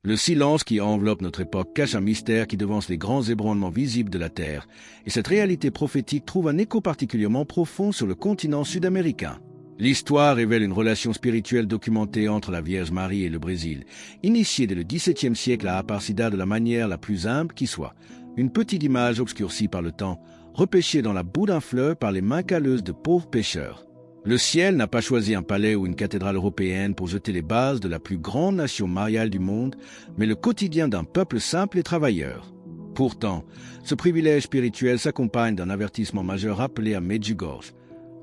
Le silence qui enveloppe notre époque cache un mystère qui devance les grands ébranlements visibles de la Terre, et cette réalité prophétique trouve un écho particulièrement profond sur le continent sud-américain. L'histoire révèle une relation spirituelle documentée entre la Vierge Marie et le Brésil, initiée dès le XVIIe siècle à Aparcida de la manière la plus humble qui soit, une petite image obscurcie par le temps, repêchée dans la boue d'un fleuve par les mains calleuses de pauvres pêcheurs. Le ciel n'a pas choisi un palais ou une cathédrale européenne pour jeter les bases de la plus grande nation mariale du monde, mais le quotidien d'un peuple simple et travailleur. Pourtant, ce privilège spirituel s'accompagne d'un avertissement majeur rappelé à Medjugorje.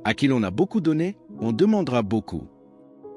À qui l'on a beaucoup donné, on demandera beaucoup.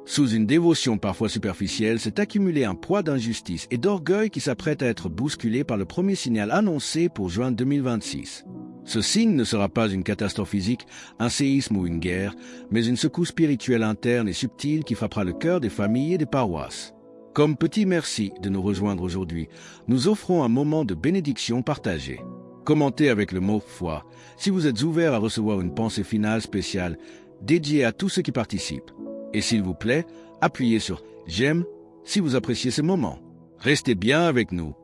Sous une dévotion parfois superficielle, s'est accumulé un poids d'injustice et d'orgueil qui s'apprête à être bousculé par le premier signal annoncé pour juin 2026. Ce signe ne sera pas une catastrophe physique, un séisme ou une guerre, mais une secousse spirituelle interne et subtile qui frappera le cœur des familles et des paroisses. Comme petit merci de nous rejoindre aujourd'hui, nous offrons un moment de bénédiction partagée. Commentez avec le mot « foi » si vous êtes ouvert à recevoir une pensée finale spéciale dédiée à tous ceux qui participent. Et s'il vous plaît, appuyez sur « j'aime » si vous appréciez ce moment. Restez bien avec nous,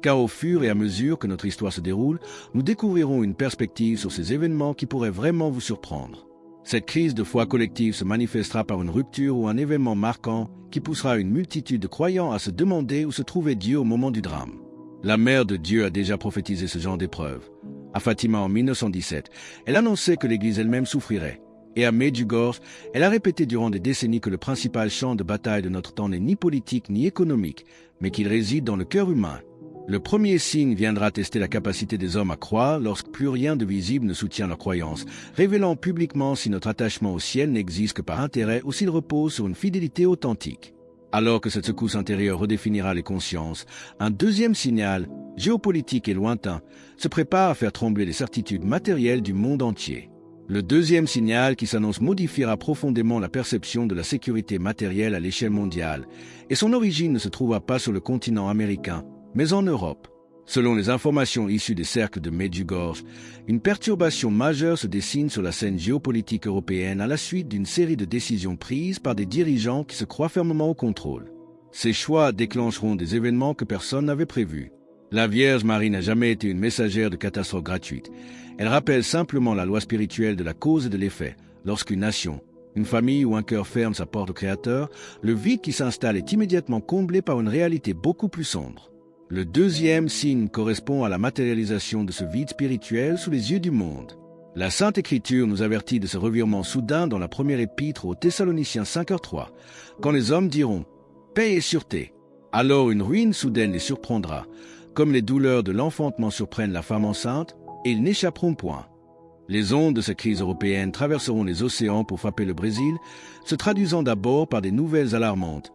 car au fur et à mesure que notre histoire se déroule, nous découvrirons une perspective sur ces événements qui pourraient vraiment vous surprendre. Cette crise de foi collective se manifestera par une rupture ou un événement marquant qui poussera une multitude de croyants à se demander où se trouvait Dieu au moment du drame. La Mère de Dieu a déjà prophétisé ce genre d'épreuve. À Fatima en 1917, elle annonçait que l'Église elle-même souffrirait. Et à Medjugorje, elle a répété durant des décennies que le principal champ de bataille de notre temps n'est ni politique ni économique, mais qu'il réside dans le cœur humain. Le premier signe viendra tester la capacité des hommes à croire lorsque plus rien de visible ne soutient leur croyance, révélant publiquement si notre attachement au ciel n'existe que par intérêt ou s'il repose sur une fidélité authentique. Alors que cette secousse intérieure redéfinira les consciences, un deuxième signal, géopolitique et lointain, se prépare à faire trembler les certitudes matérielles du monde entier. Le deuxième signal qui s'annonce modifiera profondément la perception de la sécurité matérielle à l'échelle mondiale, et son origine ne se trouvera pas sur le continent américain, mais en Europe. Selon les informations issues des cercles de Medjugorje, une perturbation majeure se dessine sur la scène géopolitique européenne à la suite d'une série de décisions prises par des dirigeants qui se croient fermement au contrôle. Ces choix déclencheront des événements que personne n'avait prévus. La Vierge Marie n'a jamais été une messagère de catastrophe gratuite. Elle rappelle simplement la loi spirituelle de la cause et de l'effet. Lorsqu'une nation, une famille ou un cœur ferme sa porte au Créateur, le vide qui s'installe est immédiatement comblé par une réalité beaucoup plus sombre. Le deuxième signe correspond à la matérialisation de ce vide spirituel sous les yeux du monde. La Sainte Écriture nous avertit de ce revirement soudain dans la première épître aux Thessaloniciens 5h3. Quand les hommes diront « paix et sûreté », alors une ruine soudaine les surprendra, comme les douleurs de l'enfantement surprennent la femme enceinte, et ils n'échapperont point. Les ondes de cette crise européenne traverseront les océans pour frapper le Brésil, se traduisant d'abord par des nouvelles alarmantes,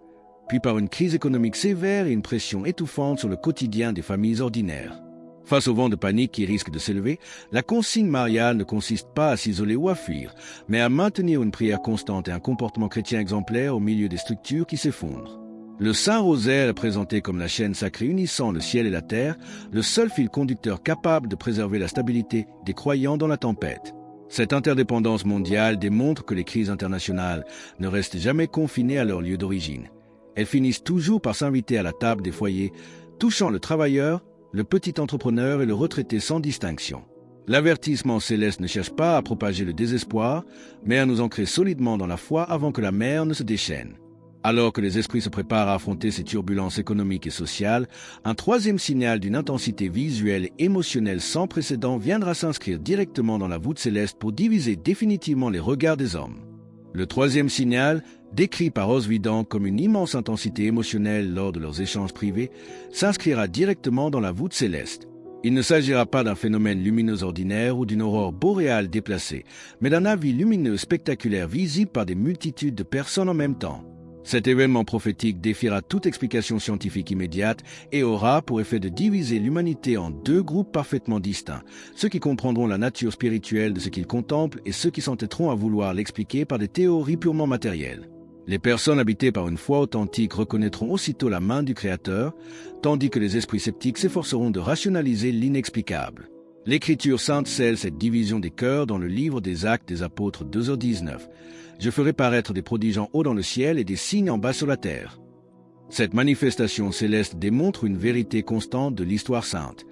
puis par une crise économique sévère et une pression étouffante sur le quotidien des familles ordinaires. Face au vent de panique qui risque de s'élever, la consigne mariale ne consiste pas à s'isoler ou à fuir, mais à maintenir une prière constante et un comportement chrétien exemplaire au milieu des structures qui s'effondrent. Le Saint-Rosaire est présenté comme la chaîne sacrée unissant le ciel et la terre, le seul fil conducteur capable de préserver la stabilité des croyants dans la tempête. Cette interdépendance mondiale démontre que les crises internationales ne restent jamais confinées à leur lieu d'origine. Elles finissent toujours par s'inviter à la table des foyers, touchant le travailleur, le petit entrepreneur et le retraité sans distinction. L'avertissement céleste ne cherche pas à propager le désespoir, mais à nous ancrer solidement dans la foi avant que la mer ne se déchaîne. Alors que les esprits se préparent à affronter ces turbulences économiques et sociales, un troisième signal d'une intensité visuelle et émotionnelle sans précédent viendra s'inscrire directement dans la voûte céleste pour diviser définitivement les regards des hommes. Le troisième signal, décrit par Oswidant comme une immense intensité émotionnelle lors de leurs échanges privés, s'inscrira directement dans la voûte céleste. Il ne s'agira pas d'un phénomène lumineux ordinaire ou d'une aurore boréale déplacée, mais d'un avis lumineux spectaculaire visible par des multitudes de personnes en même temps. Cet événement prophétique défiera toute explication scientifique immédiate et aura pour effet de diviser l'humanité en deux groupes parfaitement distincts, ceux qui comprendront la nature spirituelle de ce qu'ils contemplent et ceux qui s'entêteront à vouloir l'expliquer par des théories purement matérielles. Les personnes habitées par une foi authentique reconnaîtront aussitôt la main du Créateur, tandis que les esprits sceptiques s'efforceront de rationaliser l'inexplicable. L'Écriture sainte scelle cette division des cœurs dans le livre des Actes des Apôtres 2h19. Je ferai paraître des prodiges en haut dans le ciel et des signes en bas sur la terre. Cette manifestation céleste démontre une vérité constante de l'histoire sainte.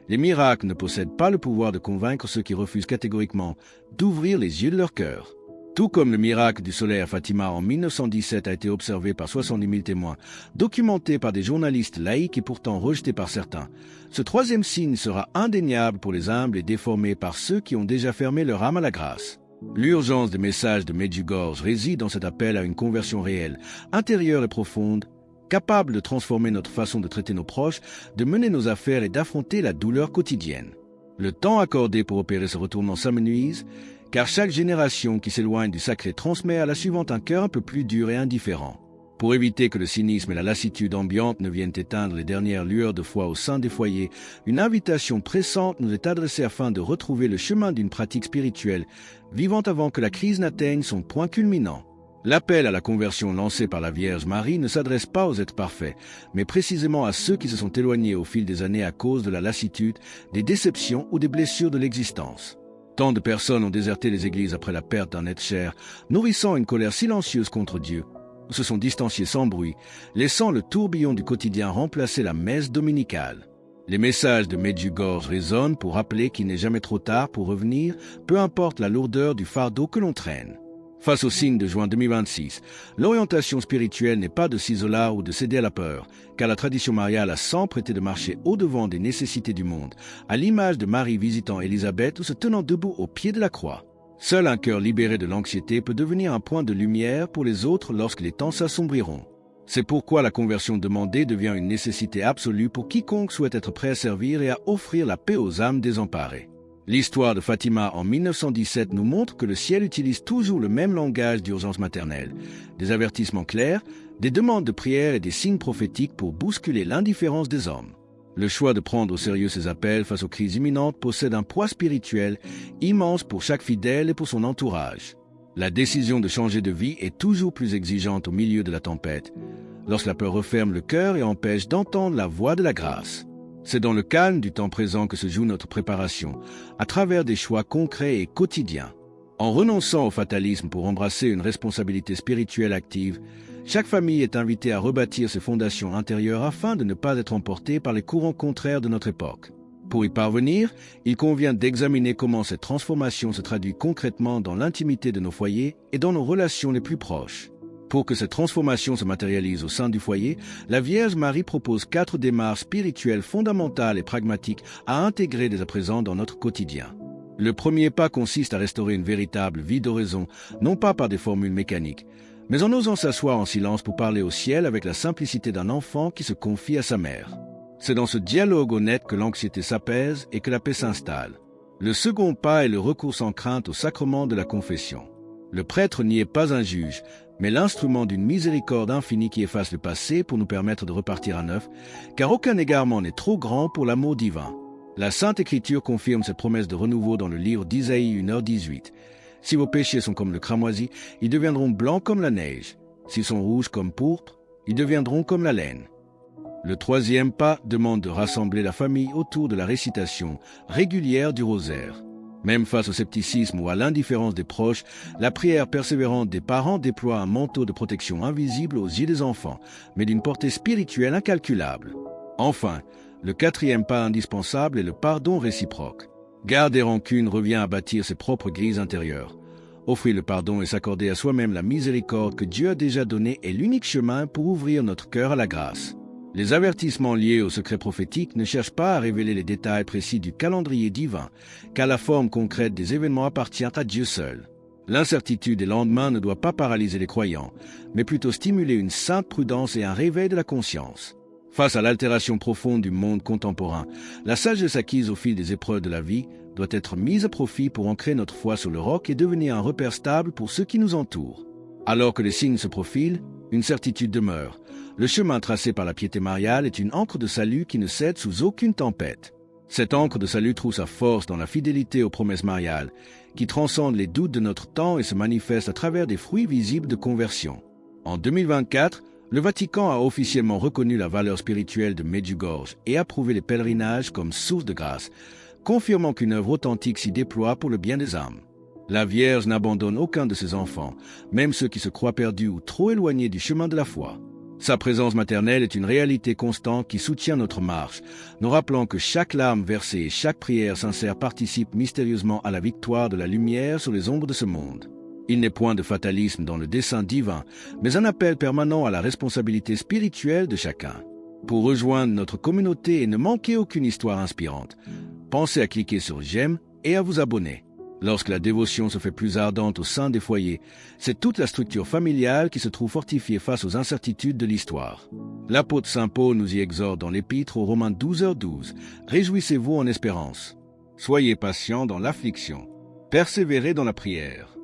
Les miracles ne possèdent pas le pouvoir de convaincre ceux qui refusent catégoriquement d'ouvrir les yeux de leur cœur. Tout comme le miracle du soleil à Fatima en 1917 a été observé par 70 000 témoins, documenté par des journalistes laïcs et pourtant rejeté par certains, ce troisième signe sera indéniable pour les humbles et déformés par ceux qui ont déjà fermé leur âme à la grâce. L'urgence des messages de Medjugorje réside dans cet appel à une conversion réelle, intérieure et profonde, capable de transformer notre façon de traiter nos proches, de mener nos affaires et d'affronter la douleur quotidienne. Le temps accordé pour opérer ce retournement s'amenuise, car chaque génération qui s'éloigne du sacré transmet à la suivante un cœur un peu plus dur et indifférent. Pour éviter que le cynisme et la lassitude ambiante ne viennent éteindre les dernières lueurs de foi au sein des foyers, une invitation pressante nous est adressée afin de retrouver le chemin d'une pratique spirituelle, vivant avant que la crise n'atteigne son point culminant. L'appel à la conversion lancé par la Vierge Marie ne s'adresse pas aux êtres parfaits, mais précisément à ceux qui se sont éloignés au fil des années à cause de la lassitude, des déceptions ou des blessures de l'existence. Tant de personnes ont déserté les églises après la perte d'un être cher, nourrissant une colère silencieuse contre Dieu, se sont distanciés sans bruit, laissant le tourbillon du quotidien remplacer la messe dominicale. Les messages de Medjugorje résonnent pour rappeler qu'il n'est jamais trop tard pour revenir, peu importe la lourdeur du fardeau que l'on traîne. Face au signe de juin 2026, l'orientation spirituelle n'est pas de s'isoler ou de céder à la peur, car la tradition mariale a sempre été de marcher au-devant des nécessités du monde, à l'image de Marie visitant Élisabeth ou se tenant debout au pied de la croix. Seul un cœur libéré de l'anxiété peut devenir un point de lumière pour les autres lorsque les temps s'assombriront. C'est pourquoi la conversion demandée devient une nécessité absolue pour quiconque souhaite être prêt à servir et à offrir la paix aux âmes désemparées. L'histoire de Fatima en 1917 nous montre que le ciel utilise toujours le même langage d'urgence maternelle, des avertissements clairs, des demandes de prière et des signes prophétiques pour bousculer l'indifférence des hommes. Le choix de prendre au sérieux ces appels face aux crises imminentes possède un poids spirituel immense pour chaque fidèle et pour son entourage. La décision de changer de vie est toujours plus exigeante au milieu de la tempête, lorsque la peur referme le cœur et empêche d'entendre la voix de la grâce. C'est dans le calme du temps présent que se joue notre préparation, à travers des choix concrets et quotidiens. En renonçant au fatalisme pour embrasser une responsabilité spirituelle active, chaque famille est invitée à rebâtir ses fondations intérieures afin de ne pas être emportée par les courants contraires de notre époque. Pour y parvenir, il convient d'examiner comment cette transformation se traduit concrètement dans l'intimité de nos foyers et dans nos relations les plus proches. Pour que cette transformation se matérialise au sein du foyer, la Vierge Marie propose 4 démarches spirituelles fondamentales et pragmatiques à intégrer dès à présent dans notre quotidien. Le premier pas consiste à restaurer une véritable vie d'oraison, non pas par des formules mécaniques, mais en osant s'asseoir en silence pour parler au ciel avec la simplicité d'un enfant qui se confie à sa mère. C'est dans ce dialogue honnête que l'anxiété s'apaise et que la paix s'installe. Le second pas est le recours sans crainte au sacrement de la confession. Le prêtre n'y est pas un juge, mais l'instrument d'une miséricorde infinie qui efface le passé pour nous permettre de repartir à neuf, car aucun égarement n'est trop grand pour l'amour divin. La Sainte Écriture confirme cette promesse de renouveau dans le livre d'Isaïe 1h18. Si vos péchés sont comme le cramoisi, ils deviendront blancs comme la neige. S'ils sont rouges comme pourpre, ils deviendront comme la laine. Le troisième pas demande de rassembler la famille autour de la récitation régulière du rosaire. Même face au scepticisme ou à l'indifférence des proches, la prière persévérante des parents déploie un manteau de protection invisible aux yeux des enfants, mais d'une portée spirituelle incalculable. Enfin, le quatrième pas indispensable est le pardon réciproque. Garder rancune revient à bâtir ses propres grilles intérieures. Offrir le pardon et s'accorder à soi-même la miséricorde que Dieu a déjà donnée est l'unique chemin pour ouvrir notre cœur à la grâce. Les avertissements liés au secret prophétique ne cherchent pas à révéler les détails précis du calendrier divin, car la forme concrète des événements appartient à Dieu seul. L'incertitude des lendemains ne doit pas paralyser les croyants, mais plutôt stimuler une sainte prudence et un réveil de la conscience. Face à l'altération profonde du monde contemporain, la sagesse acquise au fil des épreuves de la vie doit être mise à profit pour ancrer notre foi sur le roc et devenir un repère stable pour ceux qui nous entourent. Alors que les signes se profilent, une certitude demeure. Le chemin tracé par la piété mariale est une ancre de salut qui ne cède sous aucune tempête. Cette ancre de salut trouve sa force dans la fidélité aux promesses mariales, qui transcendent les doutes de notre temps et se manifeste à travers des fruits visibles de conversion. En 2024, le Vatican a officiellement reconnu la valeur spirituelle de Medjugorje et approuvé les pèlerinages comme source de grâce, confirmant qu'une œuvre authentique s'y déploie pour le bien des âmes. La Vierge n'abandonne aucun de ses enfants, même ceux qui se croient perdus ou trop éloignés du chemin de la foi. Sa présence maternelle est une réalité constante qui soutient notre marche, nous rappelant que chaque larme versée et chaque prière sincère participe mystérieusement à la victoire de la lumière sur les ombres de ce monde. Il n'est point de fatalisme dans le dessein divin, mais un appel permanent à la responsabilité spirituelle de chacun. Pour rejoindre notre communauté et ne manquer aucune histoire inspirante, pensez à cliquer sur j'aime et à vous abonner. Lorsque la dévotion se fait plus ardente au sein des foyers, c'est toute la structure familiale qui se trouve fortifiée face aux incertitudes de l'histoire. L'apôtre Saint Paul nous y exhorte dans l'épître aux Romains 12h12. Réjouissez-vous en espérance. Soyez patients dans l'affliction. Persévérez dans la prière.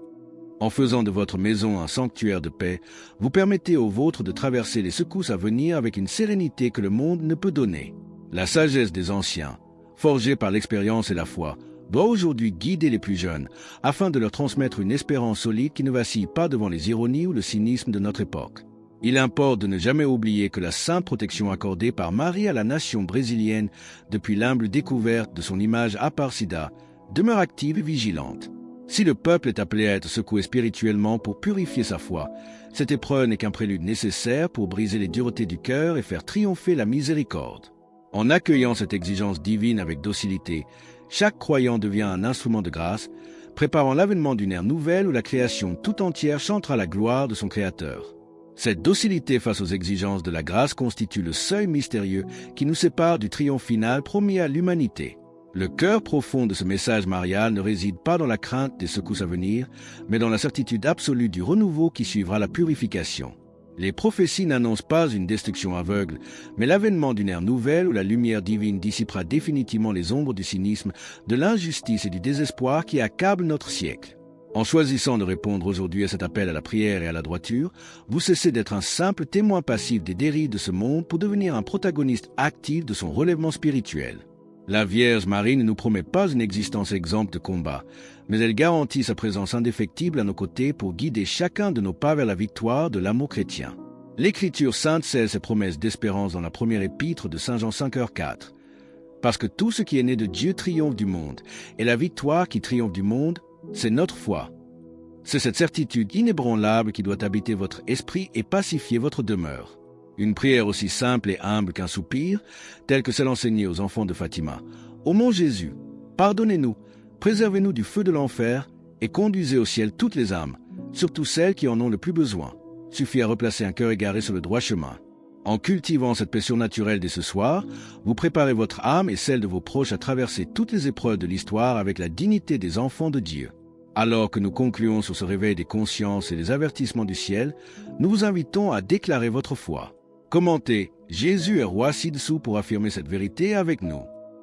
En faisant de votre maison un sanctuaire de paix, vous permettez aux vôtres de traverser les secousses à venir avec une sérénité que le monde ne peut donner. La sagesse des anciens, forgée par l'expérience et la foi, doit aujourd'hui guider les plus jeunes, afin de leur transmettre une espérance solide qui ne vacille pas devant les ironies ou le cynisme de notre époque. Il importe de ne jamais oublier que la sainte protection accordée par Marie à la nation brésilienne depuis l'humble découverte de son image Aparecida demeure active et vigilante. Si le peuple est appelé à être secoué spirituellement pour purifier sa foi, cette épreuve n'est qu'un prélude nécessaire pour briser les duretés du cœur et faire triompher la miséricorde. En accueillant cette exigence divine avec docilité, chaque croyant devient un instrument de grâce, préparant l'avènement d'une ère nouvelle où la création tout entière chantera la gloire de son Créateur. Cette docilité face aux exigences de la grâce constitue le seuil mystérieux qui nous sépare du triomphe final promis à l'humanité. Le cœur profond de ce message marial ne réside pas dans la crainte des secousses à venir, mais dans la certitude absolue du renouveau qui suivra la purification. Les prophéties n'annoncent pas une destruction aveugle, mais l'avènement d'une ère nouvelle où la lumière divine dissipera définitivement les ombres du cynisme, de l'injustice et du désespoir qui accablent notre siècle. En choisissant de répondre aujourd'hui à cet appel à la prière et à la droiture, vous cessez d'être un simple témoin passif des dérives de ce monde pour devenir un protagoniste actif de son relèvement spirituel. La Vierge Marie ne nous promet pas une existence exempte de combat, mais elle garantit sa présence indéfectible à nos côtés pour guider chacun de nos pas vers la victoire de l'amour chrétien. L'Écriture sainte scelle ses promesses d'espérance dans la première épître de Saint Jean 5h4. Parce que tout ce qui est né de Dieu triomphe du monde, et la victoire qui triomphe du monde, c'est notre foi. C'est cette certitude inébranlable qui doit habiter votre esprit et pacifier votre demeure. Une prière aussi simple et humble qu'un soupir, telle que celle enseignée aux enfants de Fatima. Ô mon Jésus, pardonnez-nous, préservez-nous du feu de l'enfer et conduisez au ciel toutes les âmes, surtout celles qui en ont le plus besoin. Suffit à replacer un cœur égaré sur le droit chemin. En cultivant cette paix surnaturelle dès ce soir, vous préparez votre âme et celle de vos proches à traverser toutes les épreuves de l'histoire avec la dignité des enfants de Dieu. Alors que nous concluons sur ce réveil des consciences et les avertissements du ciel, nous vous invitons à déclarer votre foi. Commentez « Jésus est roi ci-dessous » pour affirmer cette vérité avec nous.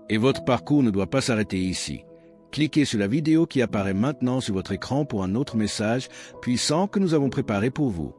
Et votre parcours ne doit pas s'arrêter ici. Cliquez sur la vidéo qui apparaît maintenant sur votre écran pour un autre message puissant que nous avons préparé pour vous.